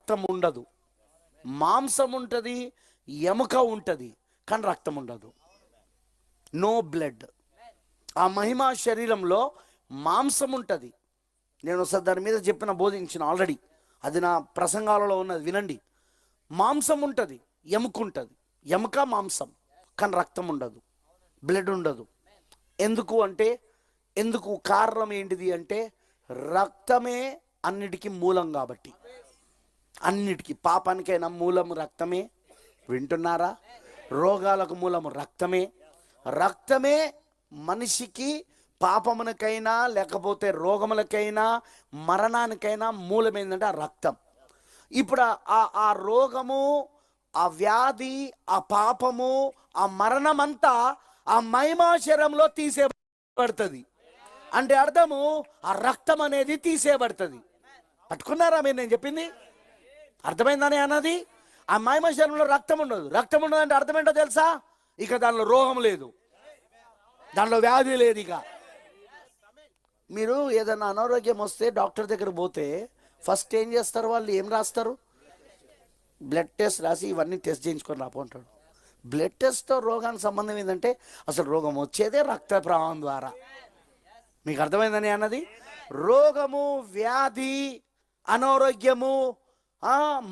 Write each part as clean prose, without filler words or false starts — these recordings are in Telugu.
రక్తం ఉండదు. మాంసం ఉంటుంది, ఎముక ఉంటుంది, కానీ రక్తం ఉండదు. No blood. ఆ మహిమా శరీరంలో మాంసం ఉంటుంది. నేను ఒకసారి దాని మీద బోధించిన ఆల్రెడీ, అది నా ప్రసంగాలలో ఉన్నది, వినండి. మాంసం ఉంటుంది, ఎముక ఉంటుంది, ఎముక మాంసం, కానీ రక్తం ఉండదు, బ్లడ్ ఉండదు. ఎందుకు కారణం ఏంటిది అంటే, రక్తమే అన్నిటికీ మూలం కాబట్టి. అన్నిటికీ, పాపానికైనా మూలం రక్తమే. వింటున్నారా? రోగాలకు మూలము రక్తమే. రక్తమే మనిషికి పాపమునకైనా లేకపోతే రోగములకైనా మరణానికైనా మూలం ఏంటంటే ఆ రక్తం. ఇప్పుడు ఆ రోగము, ఆ వ్యాధి, ఆ పాపము, ఆ మరణమంతా ఆ మహిమా శరీరంలో తీసేయబడుతుంది. అంటే అర్థము, ఆ రక్తం అనేది తీసేయబడుతుంది. పట్టుకున్నారా మీరు నేను చెప్పింది? అర్థమైందని అన్నది. ఆ మహిమ శరీరంలో రక్తం ఉండదు. రక్తం ఉండదంటే అర్థం ఏంటో తెలుసా? ఇక దానిలో రోగం లేదు, దానిలో వ్యాధి లేదు. ఇక మీరు ఏదైనా అనారోగ్యం వస్తే డాక్టర్ దగ్గర పోతే ఫస్ట్ ఏం చేస్తారు? వాళ్ళు ఏం రాస్తారు? బ్లడ్ టెస్ట్ రాసి ఇవన్నీ టెస్ట్ చేయించుకొని రాపోంటాడు. బ్లడ్ టెస్ట్తో రోగానికి సంబంధం ఏంటంటే, అసలు రోగం వచ్చేదే రక్త ప్రవాహం ద్వారా. మీకు అర్థమైందని అన్నది. రోగము, వ్యాధి, అనారోగ్యము,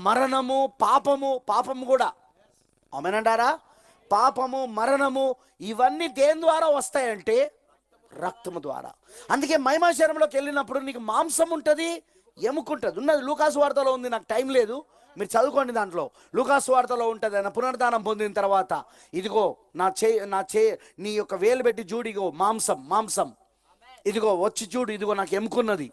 మరణము, పాపము కూడా ఆమేనంటారా? పాపము, మరణము ఇవన్నీ దేని ద్వారా వస్తాయంటే రక్తము ద్వారా. అందుకే మహిమా శరీరంలోకి వెళ్ళినప్పుడు నీకు మాంసం ఉంటుంది, ఎముక ఉంటుంది. ఉన్నది లూకాసు వార్తలో ఉంది, నాకు టైం లేదు, మీరు చదువుకోండి. దాంట్లో లూకాసు వార్తలో ఉంటుంది. ఆయన పునరుద్ధానం పొందిన తర్వాత, ఇదిగో నా నీ యొక్క వేలు పెట్టి చూడు, ఇగో మాంసం, ఇదిగో వచ్చి చూడు, ఇదిగో నాకు ఎముకున్నది.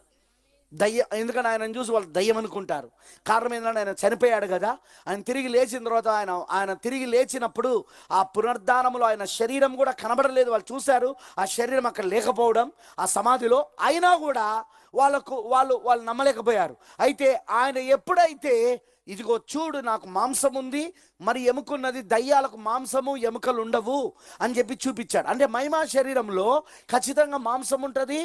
ఎందుకంటే ఆయన చూసి వాళ్ళు దయ్యం అనుకుంటారు. కారణం ఏంటంటే ఆయన చనిపోయాడు కదా. ఆయన తిరిగి లేచిన తర్వాత ఆయన తిరిగి లేచినప్పుడు ఆ పునరుద్ధానంలో ఆయన శరీరం కూడా కనబడలేదు. వాళ్ళు చూశారు ఆ శరీరం అక్కడ లేకపోవడం ఆ సమాధిలో. అయినా కూడా వాళ్ళు నమ్మలేకపోయారు. అయితే ఆయన ఎప్పుడైతే ఇదిగో చూడు నాకు మాంసం ఉంది, మరి ఎముకున్నది, దయ్యాలకు మాంసము ఎముకలు ఉండవు అని చెప్పి చూపించాడు. అంటే మహిమా శరీరంలో ఖచ్చితంగా మాంసం ఉంటుంది,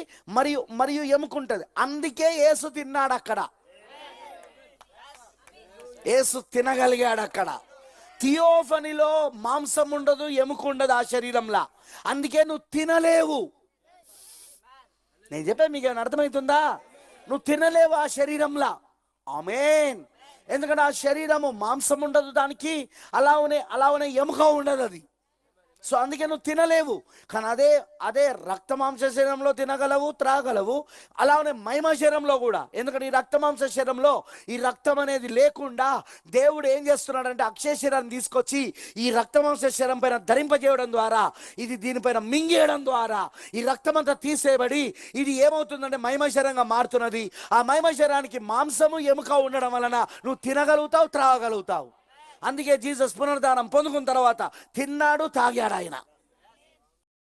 మరియు ఎముక ఉంటుంది. అందుకే యేసు తిన్నాడు అక్కడ, యేసు తినగలిగాడు అక్కడ. థియోఫనీలో మాంసం ఉండదు, ఎముక ఉండదు ఆ శరీరంలో. అందుకే నువ్వు తినలేవు. నేను చెప్పే మీకు ఏమైనా అర్థమవుతుందా? నువ్వు తినలేవు ఆ శరీరంలో. ఆమేన్. ఎందుకంటే ఆ శరీరము మాంసం ఉండదు దానికి, అలానే ఎముక ఉండదు అది. సో అందుకే నువ్వు తినలేవు. కానీ అదే రక్త మాంస శరీరంలో తినగలవు, త్రాగలవు. అలానే మహిమ శరీరంలో కూడా. ఎందుకంటే ఈ రక్త మాంస శరీరంలో ఈ రక్తం అనేది లేకుండా దేవుడు ఏం చేస్తున్నాడంటే అక్షయ శరీరాన్ని తీసుకొచ్చి ఈ రక్త మాంస శరీరం పైన ధరింపజేయడం ద్వారా, ఇది దీనిపైన మింగేయడం ద్వారా ఈ రక్తం అంతా తీసేయబడి ఇది ఏమవుతుందంటే మహిమ శరీరంగా మారుతున్నది. ఆ మహిమ శరీరానికి మాంసము, ఎముక ఉండడం వలన నువ్వు తినగలుగుతావు, త్రాగలుగుతావు. అందుకే జీసస్ పునరుద్ధానం పొందుకున్న తర్వాత తిన్నాడు, తాగాడు ఆయన.